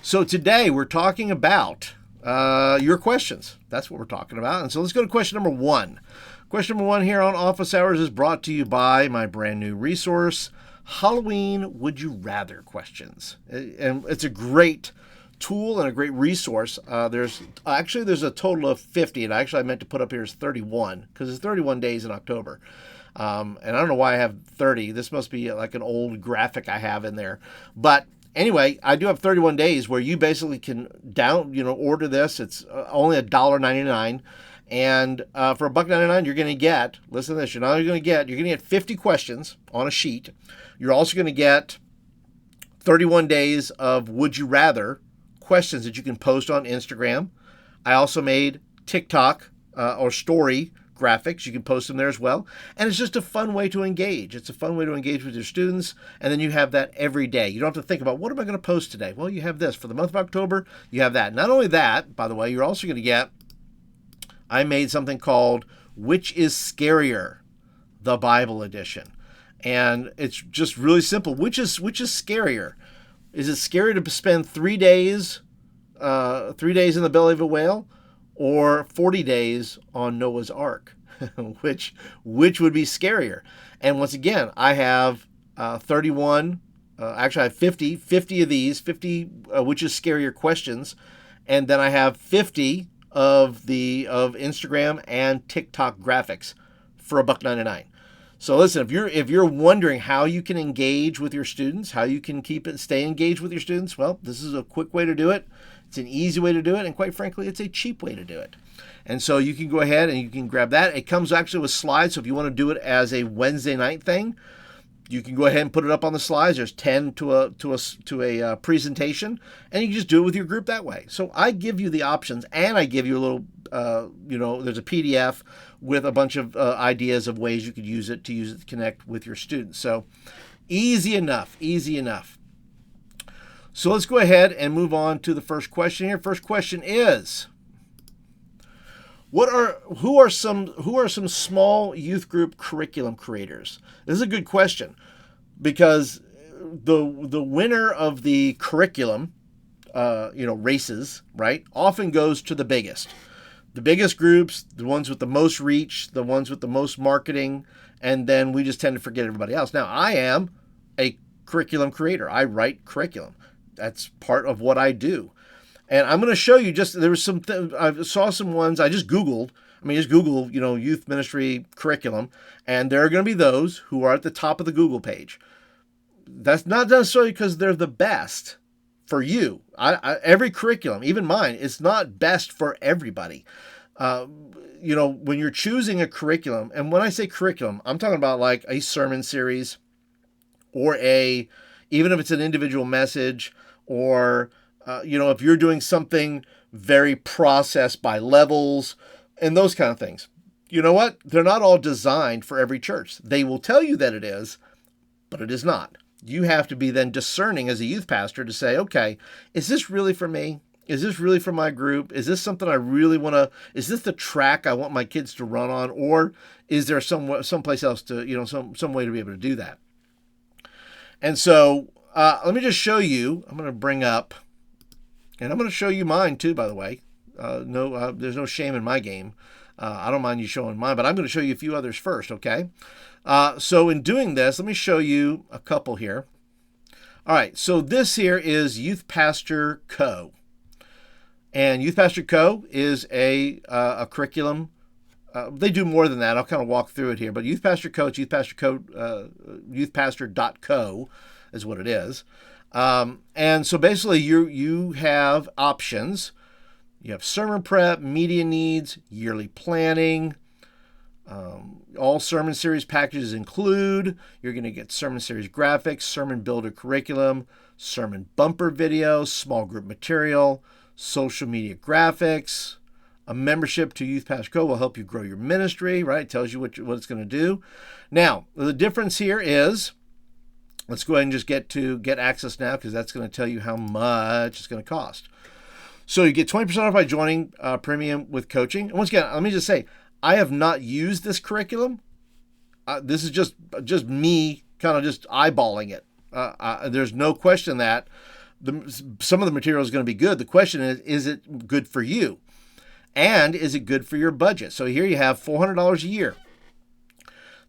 So today we're talking about your questions. That's what we're talking about. And so let's go to question number one. Question number one here on Office Hours is brought to you by my brand new resource, Halloween Would You Rather Questions. And it's a great tool and a great resource. There's a total of 50, and I meant to put up here is 31 because it's 31 days in October. And I don't know why I have 30. This must be like an old graphic I have in there. But anyway, I do have 31 days where you basically can order this. It's only $1.99. And for $1.99, you're going to get, listen to this, you're going to get 50 questions on a sheet. You're also going to get 31 days of Would You Rather questions that you can post on Instagram. I also made TikTok or story graphics. You can post them there as well. And it's just a fun way to engage. It's a fun way to engage with your students. And then you have that every day. You don't have to think about, what am I going to post today? Well, you have this. For the month of October, you have that. Not only that, by the way, you're also going to get, I made something called Which is Scarier? The Bible Edition. And it's just really simple. Which is scarier? Is it scarier to spend 3 days in the belly of a whale, or 40 days on Noah's Ark? which would be scarier? And once again, I have 31. I have 50 of these, 50 which is scarier questions, and then I have 50 of Instagram and TikTok graphics for $1.99. So listen, if you're wondering how you can engage with your students, how you can stay engaged with your students, well, this is a quick way to do it. It's an easy way to do it, and quite frankly, it's a cheap way to do it. And so you can go ahead and you can grab that. It comes actually with slides, so if you want to do it as a Wednesday night thing, you can go ahead and put it up on the slides. There's 10 to a presentation, and you can just do it with your group that way. So I give you the options, and I give you a little, there's a PDF with a bunch of ideas of ways you could use it to connect with your students. So easy enough. So let's go ahead and move on to the first question here. First question is, who are some small youth group curriculum creators? This is a good question, because the winner of the curriculum, races, right, often goes to the biggest. The biggest groups, the ones with the most reach, the ones with the most marketing, and then we just tend to forget everybody else. Now, I am a curriculum creator. I write curriculum. That's part of what I do. And I'm going to show you I saw some ones, I just Googled. Just Google, youth ministry curriculum, and there are going to be those who are at the top of the Google page. That's not necessarily because they're the best for you. Every curriculum, even mine, is not best for everybody. When you're choosing a curriculum, and when I say curriculum, I'm talking about like a sermon series, or even if it's an individual message, or if you're doing something very processed by levels and those kind of things. You know what? They're not all designed for every church. They will tell you that it is, but it is not. You have to be then discerning as a youth pastor to say, okay, is this really for me? Is this really for my group? Is this something I really want to, is this the track I want my kids to run on? Or is there someplace else to, some way to be able to do that? And so let me just show you, I'm going to bring up, and I'm going to show you mine too, by the way. There's no shame in my game. I don't mind you showing mine, but I'm going to show you a few others first, okay? So in doing this, let me show you a couple here. All right, so this here is Youth Pastor Co. And Youth Pastor Co. is a curriculum. They do more than that. I'll kind of walk through it here. But Youth Pastor Co. It's youthpastor.co is what it is. And so basically you have options. You have sermon prep, media needs, yearly planning. All sermon series packages include, you're going to get sermon series graphics, sermon builder curriculum, sermon bumper video, small group material, social media graphics. A membership to Youth Pastor Co. will help you grow your ministry, right? It tells you what it's going to do. Now, the difference here is, let's go ahead and just get access now, because that's going to tell you how much it's going to cost. So you get 20% off by joining Premium with coaching. And once again, let me just say, I have not used this curriculum. This is just me kind of just eyeballing it. There's no question that some of the material is going to be good. The question is it good for you? And is it good for your budget? So here you have $400 a year.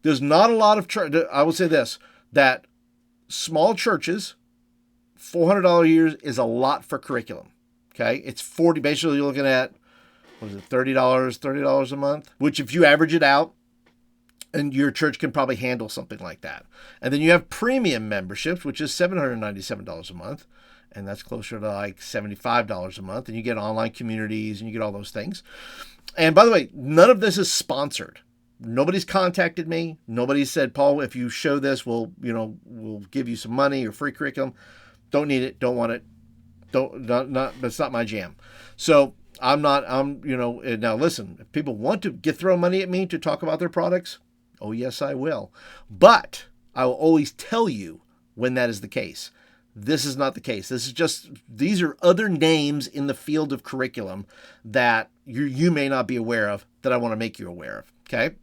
There's not a lot of I will say this, that small churches, $400 a year is a lot for curriculum. Okay, it's 40. Basically, you're looking at, what is it, $30 a month, which if you average it out, and your church can probably handle something like that. And then you have premium memberships, which is $797 a month, and that's closer to like $75 a month. And you get online communities and you get all those things. And by the way, none of this is sponsored. Nobody's contacted me. Nobody said, Paul, if you show this, we'll give you some money or free curriculum. Don't need it. Don't want it. That's not my jam. So now listen, if people want to throw money at me to talk about their products, oh yes, I will. But I will always tell you when that is the case. This is not the case. These are other names in the field of curriculum that you may not be aware of that I want to make you aware of. Okay.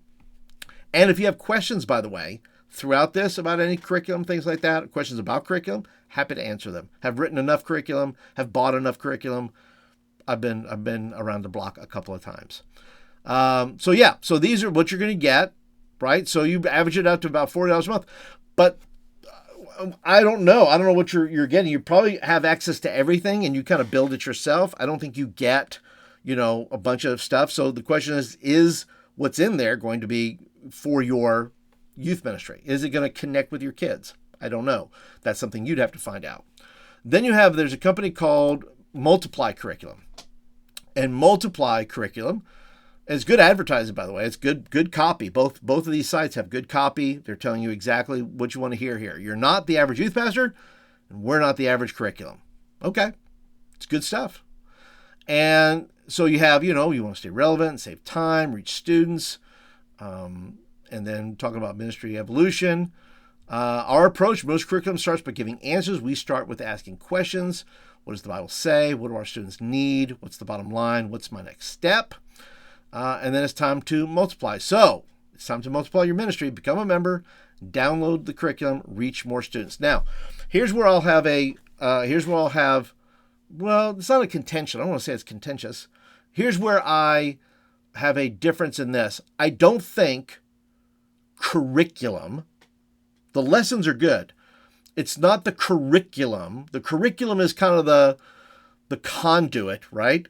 And if you have questions, by the way, throughout this about any curriculum, things like that, questions about curriculum, happy to answer them. Have written enough curriculum, have bought enough curriculum. I've been around the block a couple of times. So these are what you're going to get, right? So you average it out to about $40 a month. But I don't know. I don't know what you're getting. You probably have access to everything and you kind of build it yourself. I don't think you get, a bunch of stuff. So the question is what's in there going to be for your youth ministry? Is it going to connect with your kids? I don't know. That's something you'd have to find out. Then there's a company called Multiply Curriculum. And Multiply Curriculum is good advertising, by the way. It's good copy. Both of these sites have good copy. They're telling you exactly what you want to hear here. You're not the average youth pastor, and we're not the average curriculum. Okay. It's good stuff. And so you have, you want to stay relevant, save time, reach students, and then talking about ministry evolution. Our approach, most curriculum starts by giving answers. We start with asking questions. What does the Bible say? What do our students need? What's the bottom line? What's my next step? And then it's time to multiply. So it's time to multiply your ministry, become a member, download the curriculum, reach more students. Now, here's where I'll have well, it's not a contention. I don't want to say it's contentious. Here's where I have a difference in this. I don't think curriculum, the lessons are good. It's not the curriculum. The curriculum is kind of the conduit, right?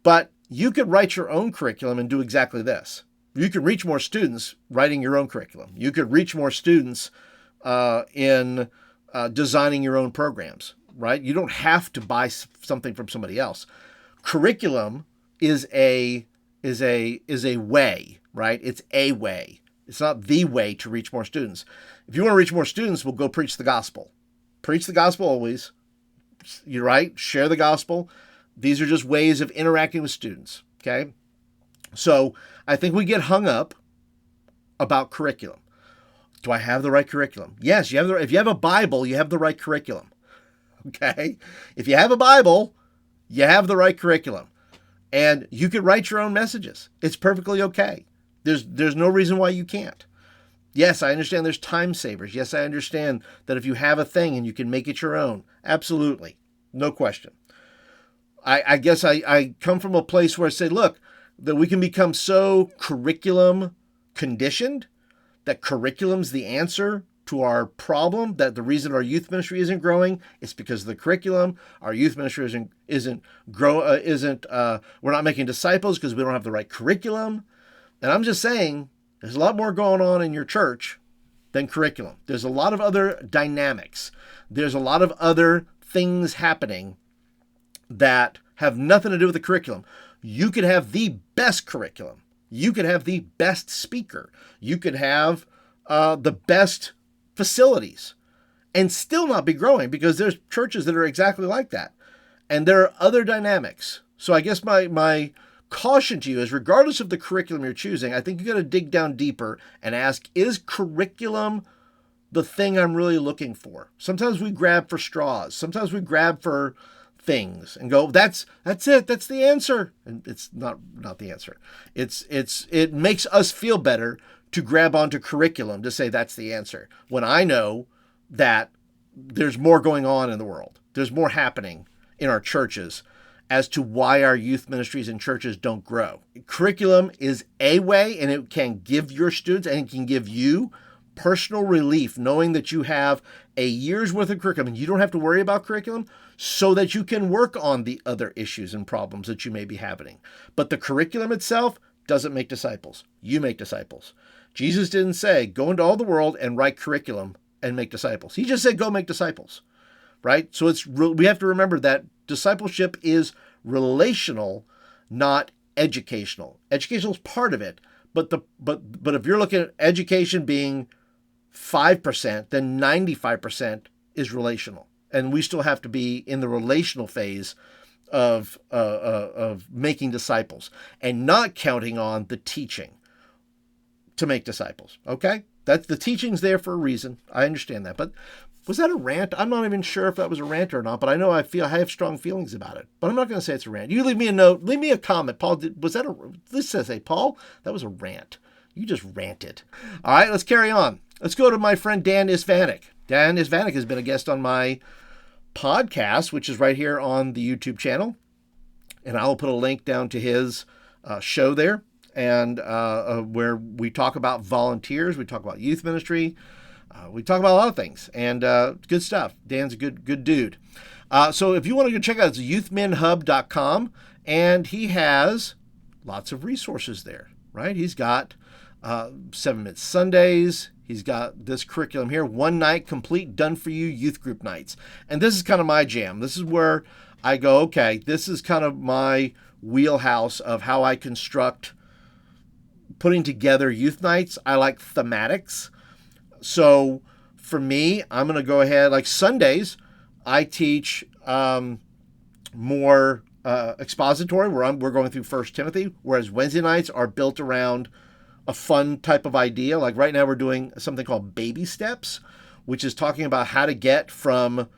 But you could write your own curriculum and do exactly this. You could reach more students writing your own curriculum. You could reach more students in designing your own programs, right? You don't have to buy something from somebody else. Curriculum is a way, right? It's a way. It's not the way to reach more students. If you want to reach more students, we'll go preach the gospel. Preach the gospel always. You're right. Share the gospel. These are just ways of interacting with students. Okay. So I think we get hung up about curriculum. Do I have the right curriculum? Yes, if you have a Bible, you have the right curriculum. Okay. If you have a Bible, you have the right curriculum. And you could write your own messages. It's perfectly okay. There's no reason why you can't. Yes, I understand there's time savers. Yes, I understand that if you have a thing and you can make it your own. Absolutely. No question. I guess I come from a place where I say, look, that we can become so curriculum conditioned that curriculum's the answer to our problem, that the reason our youth ministry isn't growing is because of the curriculum. Our youth ministry we're not making disciples because we don't have the right curriculum. And I'm just saying, there's a lot more going on in your church than curriculum. There's a lot of other dynamics. There's a lot of other things happening that have nothing to do with the curriculum. You could have the best curriculum. You could have the best speaker. You could have the best facilities and still not be growing, because there's churches that are exactly like that. And there are other dynamics. So I guess my caution to you is, regardless of the curriculum you're choosing, I think you got to dig down deeper and ask, is curriculum the thing I'm really looking for? Sometimes we grab for straws. Sometimes we grab for things and go, that's it. That's the answer. And it's not the answer. It makes us feel better to grab onto curriculum to say that's the answer, when I know that there's more going on in the world. There's more happening in our churches as to why our youth ministries and churches don't grow. Curriculum is a way, and it can give your students and it can give you personal relief knowing that you have a year's worth of curriculum and you don't have to worry about curriculum so that you can work on the other issues and problems that you may be having. But the curriculum itself doesn't make disciples. You make disciples. Jesus didn't say, go into all the world and write curriculum and make disciples. He just said, go make disciples, right? So we have to remember that discipleship is relational, not educational. Educational is part of it, but if you're looking at education being 5%, then 95% is relational, and we still have to be in the relational phase of making disciples and not counting on the teaching to make disciples. Okay, that's the teaching's there for a reason. I understand that, but was that a rant? I'm not even sure if that was a rant or not, but I know I have strong feelings about it. But I'm not going to say it's a rant. You leave me a note, leave me a comment. Paul, let's say, Paul, that was a rant. You just ranted. All right, let's carry on. Let's go to my friend Dan Isvanek. Dan Isvanek has been a guest on my podcast, which is right here on the YouTube channel. And I'll put a link down to his show there, and where we talk about volunteers, we talk about youth ministry, we talk about a lot of things, and good stuff. Dan's a good dude. So if you want to go check out, it's YouthMinHub.com, and he has lots of resources there, right? He's got 7-Minute Sundays. He's got this curriculum here, 1 night complete, done for you youth group nights. And this is kind of my jam. This is where I go, okay, this is kind of my wheelhouse of how I construct putting together youth nights. I like thematics. So for me, I'm going to go ahead, like Sundays, I teach more expository, where we're going through 1 Timothy, whereas Wednesday nights are built around a fun type of idea. Like right now we're doing something called Baby Steps, which is talking about how to get from,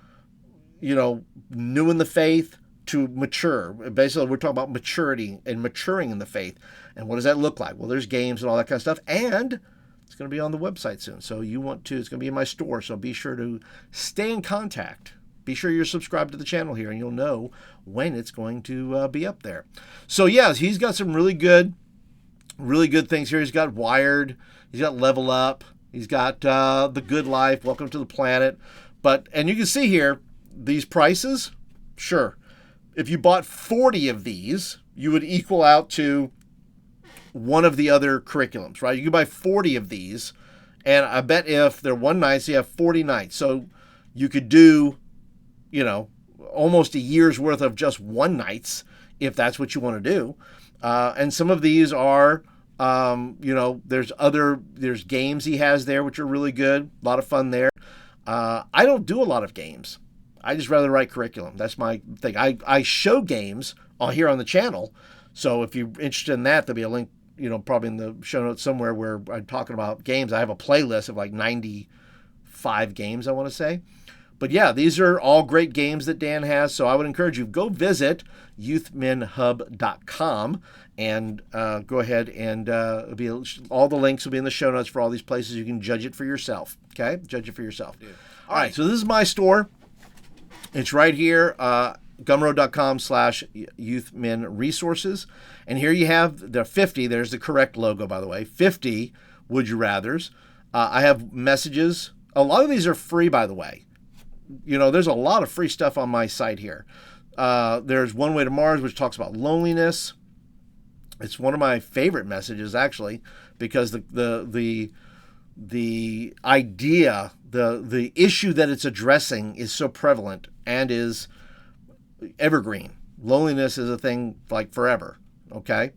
new in the faith to mature. Basically, we're talking about maturity and maturing in the faith. And what does that look like? Well, there's games and all that kind of stuff. And it's going to be on the website soon. So it's going to be in my store. So be sure to stay in contact. Be sure you're subscribed to the channel here, and you'll know when it's going to be up there. So yes, he's got some really good things here. He's got Wired. He's got Level Up. He's got The Good Life, Welcome to the Planet. And you can see here, these prices, sure. If you bought 40 of these, you would equal out to one of the other curriculums, right? You can buy 40 of these, and I bet if they're 1 night, so you have 40 nights. So you could do, almost a year's worth of just 1 nights if that's what you want to do. And some of these are, there's games he has there, which are really good. A lot of fun there. I don't do a lot of games. I just rather write curriculum. That's my thing. I show games here on the channel. So if you're interested in that, there'll be a link, probably in the show notes somewhere where I'm talking about games. I have a playlist of like 95 games, I want to say. But yeah, these are all great games that Dan has. So I would encourage you, go visit YouthMinHub.com and go ahead and all the links will be in the show notes for all these places. You can judge it for yourself. Okay? Judge it for yourself. Yeah. All right. So this is my store. It's right here, gumroad.com/YouthMinResources. And here you have the 50. There's the correct logo, by the way. 50 Would You Rathers. I have messages. A lot of these are free, by the way. There's a lot of free stuff on my site here. There's One Way to Mars, which talks about loneliness. It's one of my favorite messages, actually, because the idea, the issue that it's addressing is so prevalent and is evergreen. Loneliness is a thing like forever. Okay.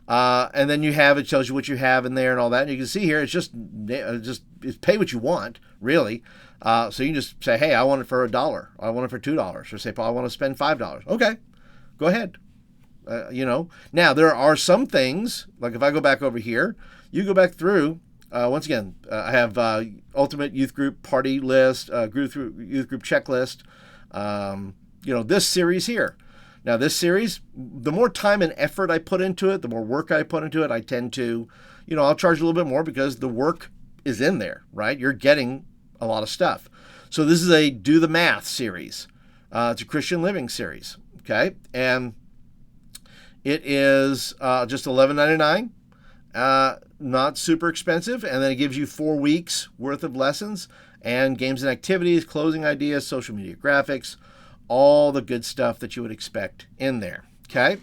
And then it tells you what you have in there and all that. And you can see here, it's it's pay what you want, really. So you can just say, hey, I want it for $1. I want it for $2. Or say, Paul, I want to spend $5. Okay, go ahead. Now there are some things, like if I go back over here, you go back through, once again, I have Ultimate Youth Group Party List, Youth Group Checklist, this series here. Now this series, the more time and effort I put into it, the more work I put into it, I tend to, I'll charge a little bit more because the work is in there, right? You're getting a lot of stuff. So this is a Do the Math series. It's a Christian living series. Okay, and it is just $11.99. Not super expensive, and then it gives you 4 weeks worth of lessons and games and activities, closing ideas, social media graphics, all the good stuff that you would expect in there. Okay,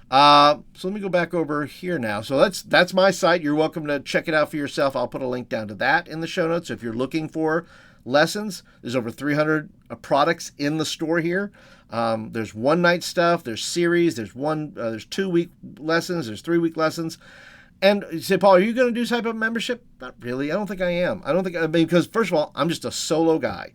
so let me go back over here now. So that's my site. You're welcome to check it out for yourself. I'll put a link down to that in the show notes. So if you're looking for lessons, there's over 300 products in the store here. There's one night stuff, there's series, there's 2-week lessons, there's 3-week lessons. And you say, Paul, are you going to do type of membership? Not really. I don't think I am. Because first of all, I'm just a solo guy.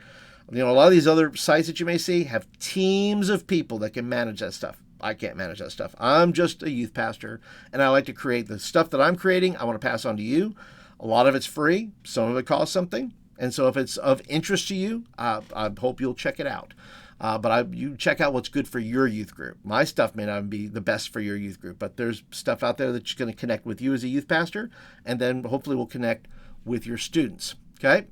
A lot of these other sites that you may see have teams of people that can manage that stuff. I can't manage that stuff. I'm just a youth pastor, and I like to create the stuff that I'm creating. I want to pass on to you. A lot of it's free. Some of it costs something. And so if it's of interest to you, I hope you'll check it out. But you check out what's good for your youth group. My stuff may not be the best for your youth group, but there's stuff out there that's going to connect with you as a youth pastor, and then hopefully will connect with your students. Okay?